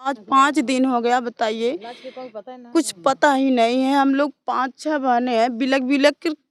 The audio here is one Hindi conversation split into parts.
आज 5 दिन हो गया, बताइए। कुछ पता ही नहीं है। हम लोग 5-6 बहनें हैं, बिलक बिलक कर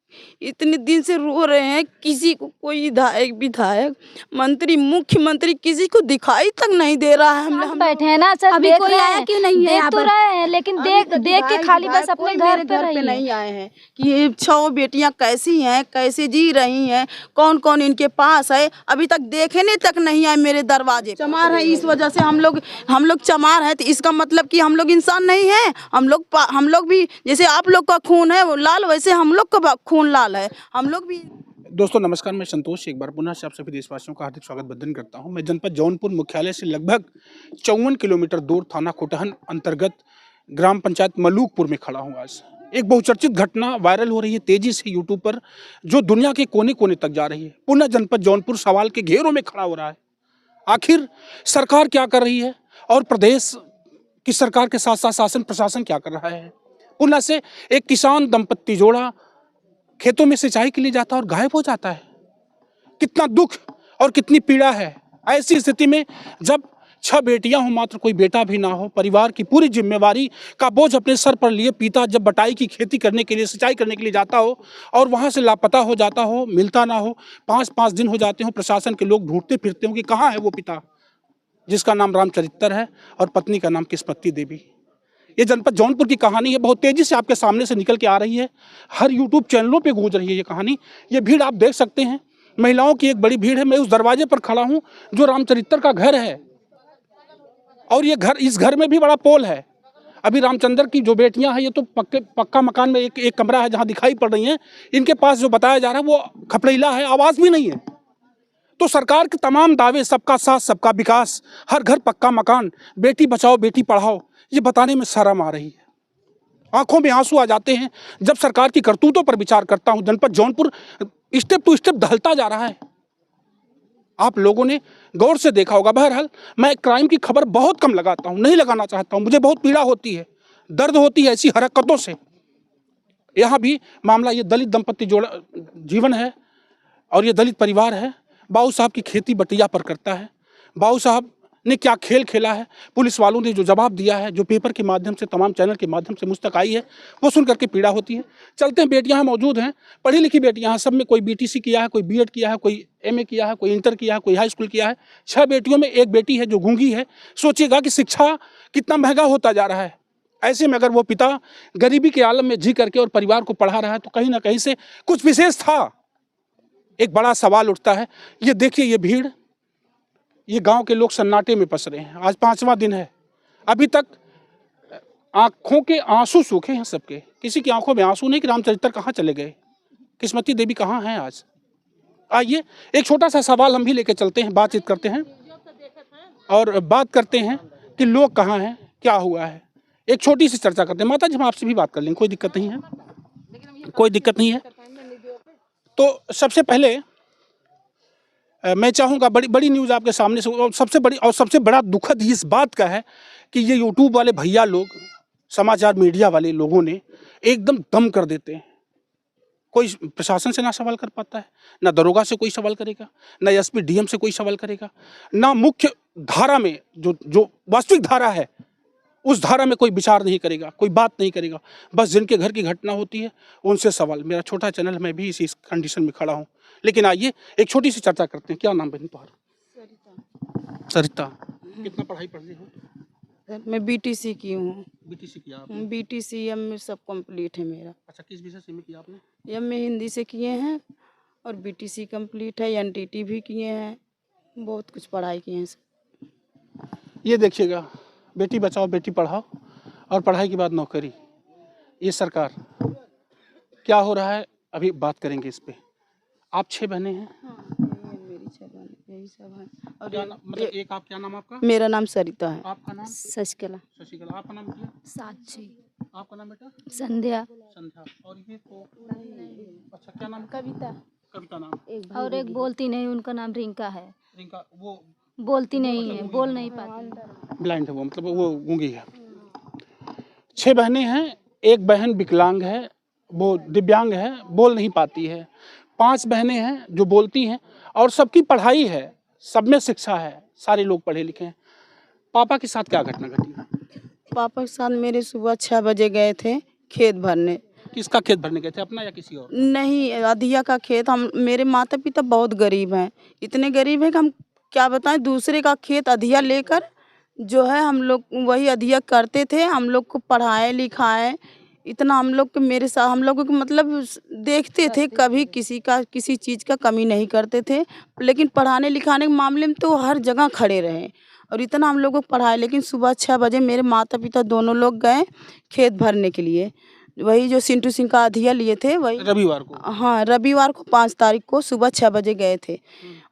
इतने दिन से रो रहे हैं। किसी को, कोई विधायक, मंत्री, मुख्यमंत्री किसी को दिखाई तक नहीं दे रहा है। हम बैठे हैं ना सर, अभी देख कोई रहे आया हैं, क्यों नहीं है? देख तो रहे हैं, लेकिन देख के खाली बस अपने घर पे नहीं आए हैं कि ये 6 बेटियां कैसी हैं, कैसे जी रही हैं, कौन कौन इनके पास है। अभी तक देखने तक नहीं आए मेरे दरवाजे। चमार है, इस वजह से हम लोग चमार है, तो इसका मतलब कि हम लोग इंसान नहीं है। हम लोग भी, जैसे आप लोग का खून है वो लाल, वैसे हम लोग का खून लाल है। हम लोग भी। दोस्तों नमस्कार, मैं संतोष एक बार पुनः से आप सभी देशवासियों का हार्दिक स्वागत बंधन करता हूं। मैं जनपद जौनपुर मुख्यालय से लगभग 54 किलोमीटर दूर थाना कोटहन अंतर्गत ग्राम पंचायत मलूकपुर में खड़ा हूं। आज एक बहुचर्चित घटना वायरल हो रही है तेजी से यूट्यूब पर, जो दुनिया के कोने कोने तक जा रही है। पुनः जनपद जौनपुर सवाल के घेरों में खड़ा हो रहा है। आखिर सरकार क्या कर रही है और प्रदेश की सरकार के साथ साथ शासन प्रशासन क्या कर रहा है। पुनः से एक किसान दंपत्ति जोड़ा खेतों में सिंचाई के लिए जाता है और गायब हो जाता है। कितना दुख और कितनी पीड़ा है। ऐसी स्थिति में जब 6 बेटियां हो, मात्र कोई बेटा भी ना हो, परिवार की पूरी जिम्मेवारी का बोझ अपने सर पर लिए पिता जब बटाई की खेती करने के लिए, सिंचाई करने के लिए जाता हो और वहां से लापता हो जाता हो, मिलता ना हो, 5-5 दिन हो जाते हो, प्रशासन के लोग ढूंढते फिरते हो कि कहाँ है वो पिता, जिसका नाम रामचरित्र है और पत्नी का नाम किस्मती देवी। ये जनपद जौनपुर की कहानी है, बहुत तेजी से आपके सामने से निकल के आ रही है। हर यूट्यूब चैनलों पे गूंज रही है ये कहानी। ये भीड़ आप देख सकते हैं, महिलाओं की एक बड़ी भीड़ है। मैं उस दरवाजे पर खड़ा हूं जो रामचरित्र का घर है, और ये घर, इस घर में भी बड़ा पोल है। अभी रामचंद्र की जो बेटियां हैं, ये तो पक्का मकान में एक कमरा है जहां दिखाई पड़ रही हैं। इनके पास जो बताया जा रहा है वो खपड़ेला है, आवाज भी नहीं है। तो सरकार के तमाम दावे, सबका साथ सबका विकास, हर घर पक्का मकान, बेटी बचाओ बेटी पढ़ाओ, ये बताने में शर्म आ रही है। आंखों में आंसू आ जाते हैं जब सरकार की करतूतों पर विचार करता हूं। जनपद जौनपुर स्टेप टू स्टेप ढलता जा रहा है। आप लोगों ने गौर से देखा होगा। बहरहाल मैं क्राइम की खबर बहुत कम लगाता हूं, नहीं लगाना चाहता हूं। मुझे बहुत पीड़ा होती है, दर्द होती है ऐसी हरकतों से। यहाँ भी मामला ये दलित दंपत्ति जोड़ा जीवन है और ये दलित परिवार है। बाबू साहब की खेती बटिया पर करता है। बाबू साहब ने क्या खेल खेला है, पुलिस वालों ने जो जवाब दिया है, जो पेपर के माध्यम से, तमाम चैनल के माध्यम से मुझ तक आई है, वो सुन करके पीड़ा होती है। चलते हैं, बेटियां मौजूद हैं, पढ़ी लिखी बेटियां हैं, सब में कोई बीटीसी किया है, कोई बीएड किया है, कोई एमए किया है, कोई इंटर किया है, कोई हाई स्कूल किया है। 6 बेटियों में एक बेटी है जो गूंगी है। सोचिएगा कि शिक्षा कितना महंगा होता जा रहा है। ऐसे में अगर वो पिता गरीबी के आलम में जी करके और परिवार को पढ़ा रहा है तो कहीं ना कहीं से कुछ विशेष था। एक बड़ा सवाल उठता है। ये देखिए, ये भीड़, ये गांव के लोग सन्नाटे में फंस रहे हैं। आज 5वां दिन है, अभी तक आंखों के आंसू सूखे हैं सबके। किसी की आंखों में आंसू नहीं कि रामचरित्र कहाँ चले गए, किस्मती देवी कहाँ हैं आज। आइए एक छोटा सा सवाल हम भी लेके चलते हैं, बातचीत करते हैं और बात करते हैं कि लोग कहाँ हैं, क्या हुआ है। एक छोटी सी चर्चा करते हैं। माता जी, हम आपसे भी बात कर लेंगे, कोई दिक्कत नहीं है, कोई दिक्कत नहीं है। तो सबसे पहले मैं चाहूँगा, बड़ी न्यूज़ आपके सामने से, और सबसे बड़ा दुखद इस बात का है कि ये यूट्यूब वाले भैया लोग, समाचार मीडिया वाले लोगों ने एकदम दम कर देते हैं। कोई प्रशासन से ना सवाल कर पाता है, ना दरोगा से कोई सवाल करेगा, ना एसपी डीएम से कोई सवाल करेगा, ना मुख्य धारा में जो वास्तविक धारा है उस धारा में कोई विचार नहीं करेगा, कोई बात नहीं करेगा। बस जिनके घर की घटना होती है उनसे सवाल। मेरा छोटा चैनल, मैं भी इसी कंडीशन में खड़ा हूँ। लेकिन आइए एक छोटी सी चर्चा करते हैं। क्या नाम बहन तुम्हारा? सरिता। कितना पढ़ाई पढ़ रही हो? मैं बीटीसी की हूँ। बीटीसी किया आपने? बीटीसी एम में सब कंप्लीट है मेरा। अच्छा, किस विषय से में किया आपने? एम में हिंदी से किए हैं और बीटीसी कंप्लीट है, एनटीटी भी किए हैं, बहुत कुछ पढ़ाई किए हैं। ये देखिएगा, बेटी बचाओ बेटी पढ़ाओ और पढ़ाई के बाद नौकरी। ये सरकार क्या हो रहा है, अभी बात करेंगे इस पे। आप 6 बहनें हैं? हाँ, मेरी 6 बहनें, यही सब है। और मतलब एक आप, क्या नाम आपका? मेरा नाम सरिता है। आपका नाम? शशिकला। शशिकला। आपका नाम क्या? साक्षी। आपका नाम बेटा? संध्या। संध्या। और ये तो अच्छा, क्या नाम? कविता। कविता नाम। और एक बोलती नहीं, उनका नाम रिंका है। रिंका, वो बोलती नहीं है, बोल नहीं पाती, ब्लाइंड है वो, मतलब वो गूंगी है। 6 बहनें हैं, एक बहन विकलांग है, वो दिव्यांग है, बोल नहीं पाती है। 5 बहनें हैं जो बोलती हैं और सबकी पढ़ाई है, सब में शिक्षा है, सारे लोग पढ़े लिखे हैं। पापा के साथ क्या घटना घटी? पापा के साथ मेरे सुबह 6 बजे गए थे खेत भरने। किसका खेत भरने गए थे, अपना या किसी और? नहीं, अधिया का खेत। हम मेरे माता पिता बहुत गरीब हैं, इतने गरीब हैं कि हम क्या बताएं, दूसरे का खेत अधिया लेकर जो है हम लोग वही अधिया करते थे। हम लोग को पढ़ाए लिखाए, इतना हम लोग के मेरे साथ हम लोग को मतलब देखते थे, कभी किसी का किसी चीज़ का कमी नहीं करते थे। लेकिन पढ़ाने लिखाने के मामले में तो हर जगह खड़े रहे और इतना हम लोग को पढ़ाए। लेकिन सुबह 6 बजे मेरे माता पिता दोनों लोग गए खेत भरने के लिए, वही जो सिंटू सिंह का अधिया लिए थे वही। रविवार को? हाँ, रविवार को 5 तारीख को सुबह 6 बजे गए थे।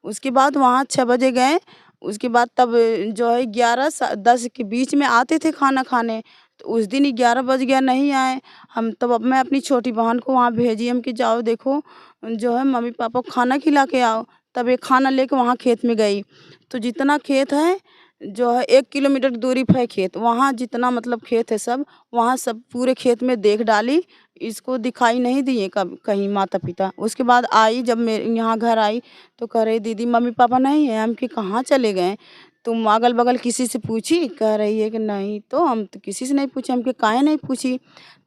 उसके बाद वहाँ 6 बजे गए, उसके बाद तब जो है 11-10 के बीच में आते थे खाना खाने। तो उस दिन 11 बज गया, नहीं आए हम। तब अब मैं अपनी छोटी बहन को वहाँ भेजी, हम कि जाओ देखो जो है मम्मी पापा को खाना खिला के आओ। तब एक खाना लेके वहाँ खेत में गई, तो जितना खेत है जो है 1 किलोमीटर की दूरी पे है खेत, वहाँ जितना मतलब खेत है सब, वहाँ सब पूरे खेत में देख डाली। इसको दिखाई नहीं दिए कब कहीं माता पिता। उसके बाद आई, जब मेरे यहाँ घर आई तो कह रही दीदी मम्मी पापा नहीं है। हम कि कहाँ चले गए, तुम अगल बगल किसी से पूछी? कह रही है कि नहीं, तो हम तो किसी से नहीं पूछे। हम कि काहे नहीं पूछी?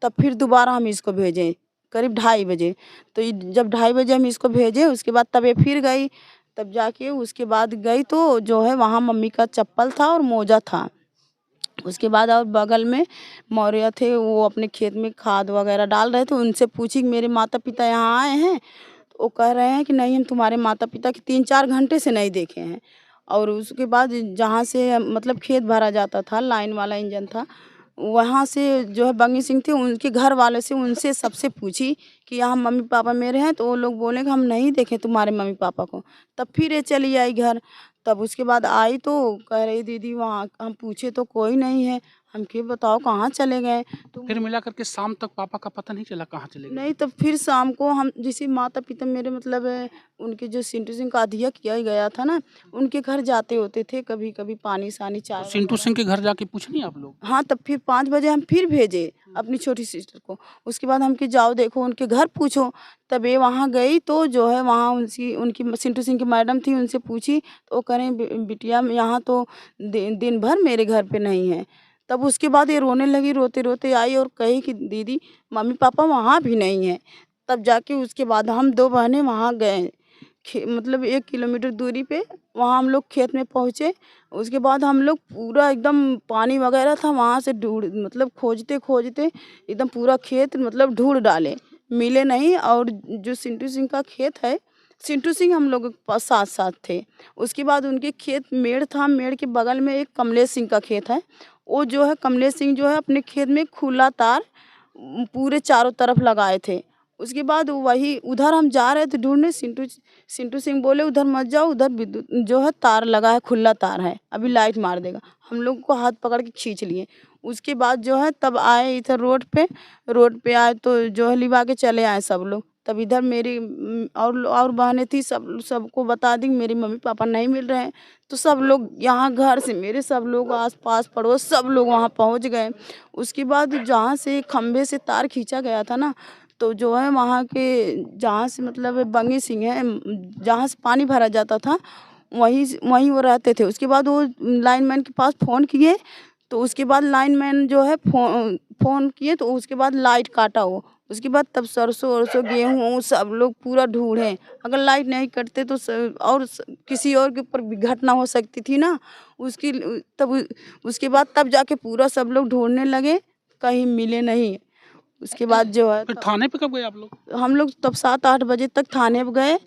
तब फिर दोबारा हम इसको भेजें करीब 2:30 बजे। तो जब 2:30 बजे हम इसको भेजे, उसके बाद तब ये फिर गई। तब जाके उसके बाद गई तो जो है वहाँ मम्मी का चप्पल था और मोजा था। उसके बाद और बगल में मौर्य थे, वो अपने खेत में खाद वगैरह डाल रहे थे। उनसे पूछी कि मेरे माता पिता यहाँ आए हैं? तो वो कह रहे हैं कि नहीं, हम तुम्हारे माता पिता के 3-4 घंटे से नहीं देखे हैं। और उसके बाद जहाँ से मतलब खेत भरा जाता था, लाइन वाला इंजन था, वहाँ से जो है बंगी सिंह थे, उनके घर वाले से उनसे सबसे पूछी कि यहाँ मम्मी पापा मेरे हैं? तो वो लोग बोले कि हम नहीं देखे तुम्हारे मम्मी पापा को। तब फिर ये चली आई घर। तब उसके बाद आई तो कह रही दीदी वहाँ हम पूछे तो कोई नहीं है। हम कि बताओ कहाँ चले गए? तो फिर मिला करके शाम तक पापा का पता नहीं चला कहाँ चले गए? नहीं, तब फिर शाम को हम जैसे माता पिता मेरे मतलब उनके जो सिंटू सिंह का अधिया किया गया था ना, उनके घर जाते होते थे कभी कभी, पानी सानी चाय सिंटू सिंह के घर जाके पूछनी आप लोग? हाँ, तब फिर 5 बजे हम फिर भेजे अपनी छोटी सिस्टर को। उसके बाद हम कि जाओ देखो उनके घर पूछो। तब ये वहाँ गई तो जो है वहाँ उनकी उनकी सिंटू सिंह की मैडम थी, उनसे पूछी तो वो कह रहे हैं बिटिया यहाँ तो दिन भर मेरे घर पे नहीं है। तब उसके बाद ये रोने लगी, रोते रोते आई और कही कि दीदी मम्मी पापा वहाँ भी नहीं है। तब जाके उसके बाद हम 2 बहनें वहाँ गए, मतलब 1 किलोमीटर दूरी पे वहाँ हम लोग खेत में पहुँचे। उसके बाद हम लोग पूरा एकदम पानी वगैरह था, वहाँ से ढूंढ मतलब खोजते खोजते एकदम पूरा खेत मतलब ढूंढ डाले, मिले नहीं। और जो सिंटू सिंह का खेत है, सिंटू सिंह हम लोग के पास साथ साथ थे। उसके बाद उनके खेत मेड़ था, मेड़ के बगल में एक कमलेश सिंह का खेत है। वो जो है कमलेश सिंह जो है अपने खेत में खुला तार पूरे चारों तरफ लगाए थे। उसके बाद वही उधर हम जा रहे थे ढूंढने, सिंटू सिंह बोले उधर मत जाओ, उधर विद्युत जो है तार लगा है, खुला तार है, अभी लाइट मार देगा। हम लोग को हाथ पकड़ के खींच लिए। उसके बाद जो है तब आए इधर रोड पे आए तो जो है लिवा के चले आए सब लोग। तब इधर मेरी और बहनें थी, सबको बता दी मेरे मम्मी पापा नहीं मिल रहे हैं। तो सब लोग यहाँ घर से मेरे सब लोग आस पास पड़ोस सब लोग वहाँ पहुँच गए। उसके बाद जहाँ से खंभे से तार खींचा गया था ना, तो जो है वहाँ के जहाँ से मतलब बंगी सिंह है, जहाँ से पानी भरा जाता था वहीं वो रहते थे। उसके बाद वो लाइनमैन के पास फ़ोन किए, तो उसके बाद लाइनमैन जो है फ़ोन किए तो उसके बाद लाइट काटा हो। उसके बाद तब सरसों वरसों गेहूँ सब लोग पूरा ढूंढे। अगर लाइट नहीं कटते तो किसी और के ऊपर भी घटना हो सकती थी ना, उसके बाद तब जाके पूरा सब लोग ढूंढने लगे, कहीं मिले नहीं। उसके बाद जो है फिर थाने पे कब गए आप लोग? हम लोग तब 7-8 बजे तक थाने पे गए।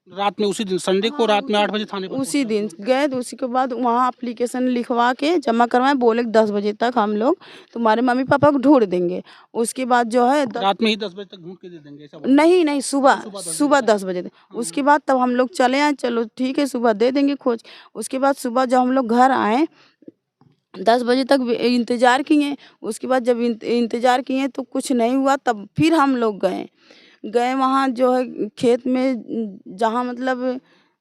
रात में उसी दिन संडे को रात में 8 बजे थाने पर उसी दिन गए तो उसी के बाद वहाँ एप्लीकेशन लिखवा के जमा करवाए, बोले 10 बजे तक हम लोग तुम्हारे मम्मी पापा को ढूंढ देंगे। उसके बाद जो है रात में ही 10 बजे तक ढूंढ के दे देंगे ऐसा बोला? नहीं सुबह 10 बजे तक। उसके बाद तब हम लोग चले आए, चलो ठीक है सुबह दे देंगे खोज। उसके बाद सुबह जब हम लोग घर आए 10 बजे तक इंतज़ार किए। उसके बाद जब इंतज़ार किए तो कुछ नहीं हुआ, तब फिर हम लोग गए वहाँ जो है खेत में जहाँ मतलब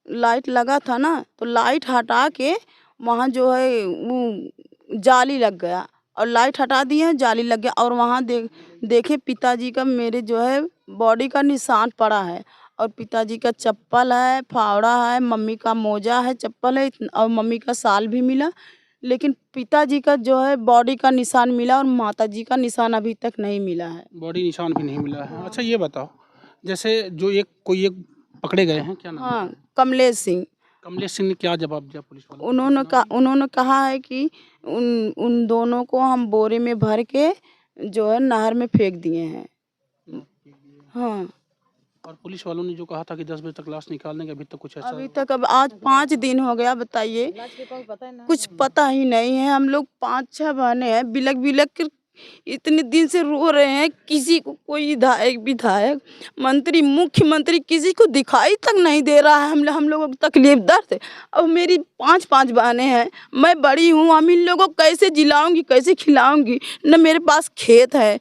लाइट लगा था ना, तो लाइट हटा के वहाँ जो है वो जाली लग गया और लाइट हटा दिए, जाली लग गया। और वहाँ देखे पिताजी का मेरे जो है बॉडी का निशान पड़ा है, और पिताजी का चप्पल है, फावड़ा है, मम्मी का मोजा है, चप्पल है और मम्मी का साल भी मिला। लेकिन पिताजी का जो है बॉडी का निशान मिला और माताजी का निशान अभी तक नहीं मिला है। बॉडी निशान भी नहीं मिला है। अच्छा ये बताओ, जैसे जो कोई एक पकड़े गए हैं, क्या नाम है? हाँ, कमलेश सिंह। कमलेश सिंह ने क्या जवाब दिया पुलिस वालों को? उन्होंने कहा है कि उन दोनों को हम बोरे में भर के जो है नहर में फेंक दिए हैं। हाँ, और पुलिस वालों ने जो कहा था कि 10 बजे तक लाश निकाल देंगे, अभी तक कुछ ऐसा? अभी तक अब आज 5 दिन हो गया, बताइए कुछ पता ही नहीं है। हम लोग 5-6 बहने हैं, बिलक बिलक कर इतने दिन से रो रहे हैं। किसी को, कोई विधायक, मंत्री, मुख्यमंत्री किसी को दिखाई तक नहीं दे रहा है। हम लोगों को तकलीफ दर्द है। अब मेरी 5 बहनें हैं, मैं बड़ी हूँ, हम इन लोगों को कैसे जिलाऊंगी, कैसे खिलाऊंगी? न मेरे पास खेत है,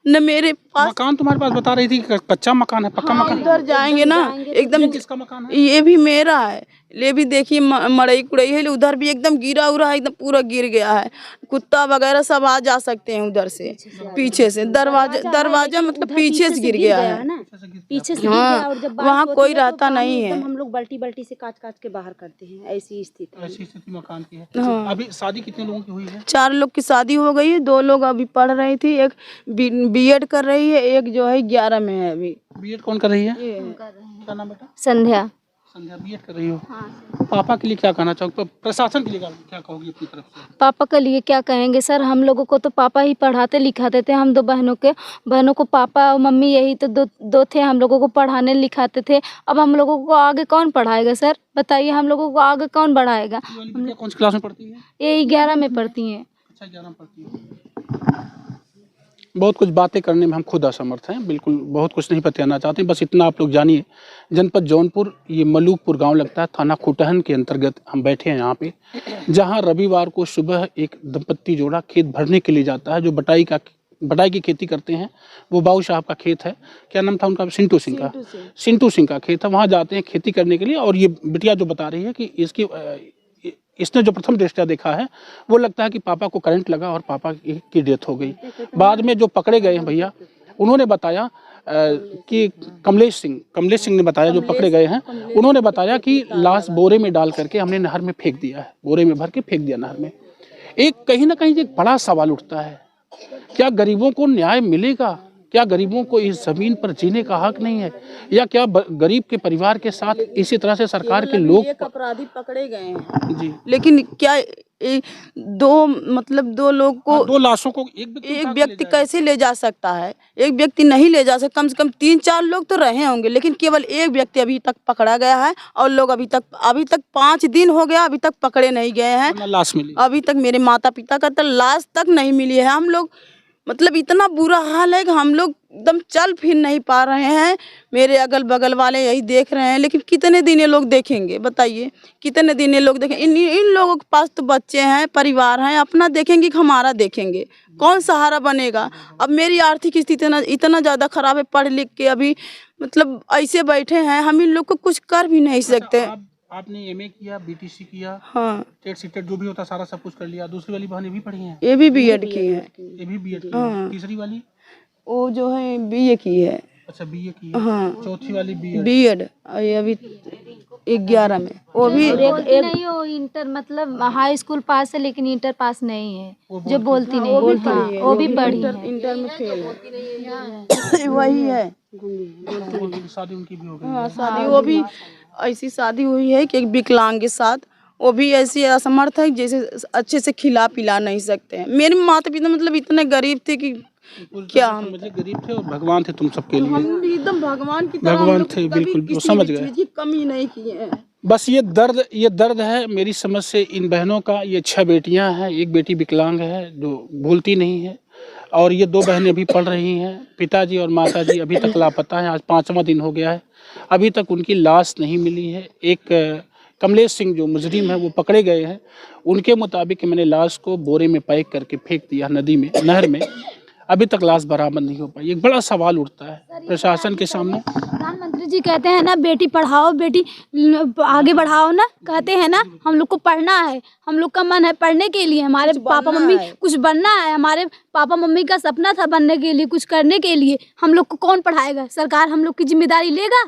न मेरे पास मकान। तुम्हारे पास बता रही थी कि कच्चा मकान है, पक्का मकान? उधर जाएंगे ना एकदम। ये किसका मकान है? ये भी मेरा है। ले भी देखिए मड़ई कुड़ई है, उधर भी एकदम गिरा उरा है, एकदम पूरा गिर गया है। कुत्ता वगैरह सब आ जा सकते हैं उधर से, पीछे से दरवाजा मतलब पीछे से गिर गया है। पीछे से गिर हाँ, गया और जब वहाँ कोई रहता नहीं है। हम लोग बल्टी से काट के बाहर करते हैं, ऐसी स्थिति। ऐसी स्थिति मकान की है। अभी शादी कितने लोगों की हुई है? 4 लोग की शादी हो गई है, 2 लोग अभी पढ़ रही थी, एक बीएड कर रही है, एक जो है 11 में है अभी। बीएड कौन कर रही है? क्या नाम बेटा? संध्या। संध्या बीएड कर रही हो। पापा के लिए क्या कहना चाहोगे? प्रशासन के लिए क्या कहोगी अपनी तरफ से? पापा के लिए क्या कहेंगे सर, हम लोगों को तो पापा ही पढ़ाते लिखाते थे। हम 2 बहनों को पापा और मम्मी यही तो दो थे, हम लोगों को पढ़ाने लिखाते थे। अब हम लोगों को आगे कौन पढ़ाएगा सर, बताइए, हम लोगों को आगे कौन बढ़ाएगा? कौन सी क्लास में पढ़ती है? ये 11 में पढ़ती हैं। अच्छा, 11 में पढ़ती है। बहुत कुछ बातें करने में हम खुद असमर्थ हैं, बिल्कुल बहुत कुछ नहीं बताना चाहते। बस इतना आप लोग जानिए, जनपद जौनपुर, ये मलूकपुर गांव लगता है, थाना खुटहन के अंतर्गत हम बैठे हैं यहाँ पे, जहां रविवार को सुबह एक दंपत्ति जोड़ा खेत भरने के लिए जाता है। जो बटाई की खेती करते हैं, वो बाबू साहब का खेत है। क्या नाम था उनका? सिंटू सिंह का खेत है। वहाँ जाते हैं खेती करने के लिए। और ये बिटिया जो बता रही है कि इसने जो प्रथम दृष्टया देखा है, वो लगता है कि पापा को करंट लगा और पापा की डेथ हो गई। बाद में जो पकड़े गए हैं भैया, उन्होंने बताया कि कमलेश सिंह ने बताया, जो पकड़े गए हैं, उन्होंने बताया कि लाश बोरे में डाल करके हमने नहर में फेंक दिया है, बोरे में भर के फेंक दिया नहर में। कहीं ना कहीं एक बड़ा सवाल उठता है, क्या गरीबों को न्याय मिलेगा? क्या गरीबों को इस जमीन पर जीने का हक नहीं है? या क्या गरीब के परिवार के साथ इसी तरह से सरकार के लोग अपराधी पकड़े गए हैं जी, लेकिन क्या 2 लोग को, 2 लाशों को एक व्यक्ति कैसे ले जा सकता है? एक व्यक्ति नहीं ले जा सकता, कम से कम 3-4 लोग तो रहे होंगे, लेकिन केवल एक व्यक्ति अभी तक पकड़ा गया है। और लोग अभी तक 5 दिन हो गया, अभी तक पकड़े नहीं गए हैं। लाश मिली अभी तक मेरे माता पिता का तो लाश तक नहीं मिली है। हम लोग मतलब इतना बुरा हाल है कि हम लोग एकदम चल फिर नहीं पा रहे हैं। मेरे अगल बगल वाले यही देख रहे हैं, लेकिन कितने दिन ये लोग देखेंगे? बताइए, कितने दिन ये लोग देखेंगे? इन लोगों के पास तो बच्चे हैं, परिवार हैं, अपना देखेंगे कि हमारा देखेंगे? कौन सहारा बनेगा? अब मेरी आर्थिक स्थिति इतना ज़्यादा खराब है, पढ़ लिख के अभी मतलब ऐसे बैठे हैं, हम इन लोग को कुछ कर भी नहीं सकते। आपने एमए किया, बीटीसी किया, हाँ, टेट सीटेट जो भी होता सारा सब कुछ कर लिया। दूसरी वाली बहनें भी पढ़ी हैं? ये भी बीएड की है। ये भी बीएड की है। तीसरी वाली वो जो है बीए की है। अच्छा, बीए की है। हाँ, चौथी वाली बीएड। ये अभी 11 में। वो भी बोलती नहीं हो, इंटर मतलब हाई स्कूल पास है, लेकिन इंटर पास नहीं है। जो बोलती नहीं, वो भी पढ़ी है, इंटर में फेल है। वही है। शादी उनकी भी हो गई। हाँ, शादी वो भी ऐसी शादी हुई है कि एक विकलांग के साथ। वो भी ऐसी असमर्थ है, जैसे अच्छे से खिला पिला नहीं सकते हैं। मेरे माता पिता मतलब इतने गरीब थे कि क्या हम गरीब थे और भगवान थे तुम सबके लिए। हम एकदम भगवान की तरह, भगवान थे, बिल्कुल वो समझ गए। की कमी नहीं किए हैं। बस ये दर्द है मेरी समझ से इन बहनों का। ये 6 बेटियां हैं, एक बेटी विकलांग है जो बोलती नहीं है, और ये 2 बहनें भी पढ़ रही हैं। पिताजी और माताजी अभी तक लापता हैं। आज 5वां दिन हो गया है, अभी तक उनकी लाश नहीं मिली है। एक कमलेश सिंह जो मुजरिम है, वो पकड़े गए हैं। उनके मुताबिक मैंने लाश को बोरे में पैक करके फेंक दिया नदी में, नहर में। अभी तक लाश बरामद नहीं हो पाई। एक बड़ा सवाल उठता है प्रशासन के सामने। प्रधानमंत्री जी कहते हैं ना, बेटी पढ़ाओ, बेटी आगे बढ़ाओ ना, कहते हैं ना, हम लोग को पढ़ना है, हम लोग का मन है पढ़ने के लिए। हमारे पापा मम्मी कुछ बनना है, हमारे पापा मम्मी का सपना था बनने के लिए, कुछ करने के लिए। हम लोग को कौन पढ़ाएगा? सरकार हम लोग की जिम्मेदारी लेगा?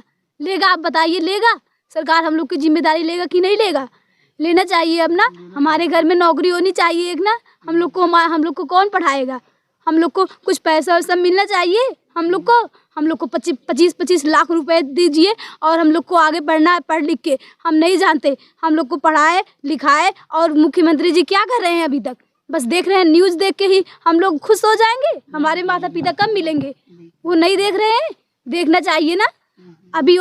आप बताइए, लेगा? सरकार हम लोग की जिम्मेदारी लेगा कि नहीं लेगा? लेना चाहिए अब ना। हमारे घर में नौकरी होनी चाहिए एक ना। हम लोग को कौन पढ़ाएगा? हम लोग को कुछ पैसा वैसा मिलना चाहिए। हम लोग को 25 लाख रुपए दीजिए और हम लोग को आगे बढ़ना है पढ़ लिख के। हम नहीं जानते, हम लोग को पढ़ाए लिखाए। और मुख्यमंत्री जी क्या कर रहे हैं अभी तक? बस देख रहे हैं, न्यूज़ देख के ही हम लोग खुश हो जाएंगे। हमारे माता पिता कब मिलेंगे? वो नहीं देख रहे हैं, देखना चाहिए ना। अभी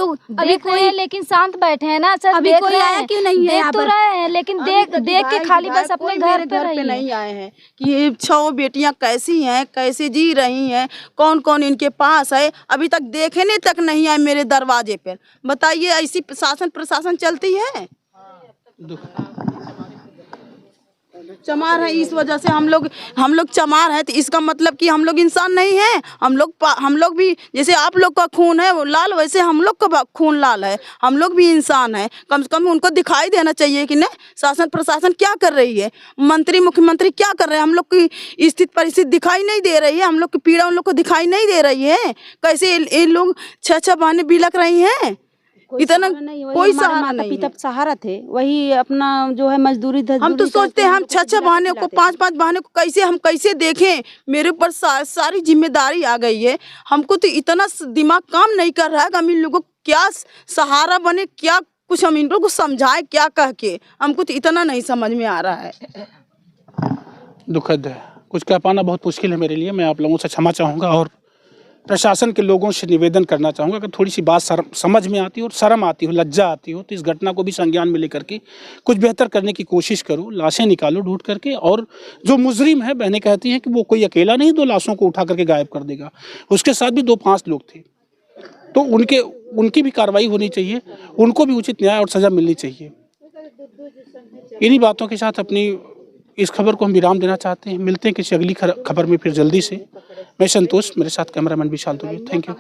कोई लेकिन शांत बैठे हैं ना सर। अभी कोई आया क्यों नहीं है? देख तो रहे हैं लेकिन देख के खाली बस अपने घर पे नहीं आए हैं कि ये 6 बेटियां कैसी हैं, कैसे जी रही हैं, कौन कौन इनके पास है, अभी तक देखने तक नहीं आए मेरे दरवाजे पर। बताइए, ऐसी शासन प्रशासन चलती है? चमार है, इस वजह से हम लोग चमार है, तो इसका मतलब कि हम लोग इंसान नहीं है। हम लोग भी जैसे आप लोग का खून है वो लाल, वैसे हम लोग का खून लाल है। हम लोग भी इंसान है। कम से कम उनको दिखाई देना चाहिए कि नहीं शासन प्रशासन क्या कर रही है, मंत्री मुख्यमंत्री क्या कर रहे हैं। हम लोग की स्थिति परिस्थिति दिखाई नहीं दे रही है, हम लोग की पीड़ा उन लोग को दिखाई नहीं दे रही है। कैसे ये लोग 6 बहनें बिलक रही हैं, इतना कोई सहारा नहीं पिता सहारा थे, वही अपना जो है मजदूरी। हम तो सोचते हैं हम 6 बहनों को 5 बहनों को कैसे देखें। मेरे ऊपर सारी जिम्मेदारी आ गई है। हमको तो इतना दिमाग काम नहीं कर रहा है कि हम इन लोगों को क्या सहारा बने, क्या कुछ हम इन लोगों को समझाए क्या कह के। हमको तो इतना नहीं समझ में आ रहा है। दुखद है, कुछ कह पाना बहुत मुश्किल है मेरे लिए। मैं आप लोगों से क्षमा चाहूँगा और प्रशासन के लोगों से निवेदन करना चाहूँगा कि थोड़ी सी बात समझ में आती हो और शर्म आती हो, लज्जा आती हो, तो इस घटना को भी संज्ञान में लेकर के कुछ बेहतर करने की कोशिश करो। लाशें निकालो ढूंढ करके, और जो मुजरिम है, बहनें कहती हैं कि वो कोई अकेला नहीं 2 लाशों को उठा करके गायब कर देगा, उसके साथ भी 2-5 लोग थे। तो उनकी भी कार्रवाई होनी चाहिए, उनको भी उचित न्याय और सज़ा मिलनी चाहिए। इन्हीं बातों के साथ अपनी इस खबर को हम विराम देना चाहते हैं। मिलते हैं किसी अगली खबर में फिर जल्दी से। मैं संतोष, मेरे साथ cameraman Vishal Dubey. Thank you.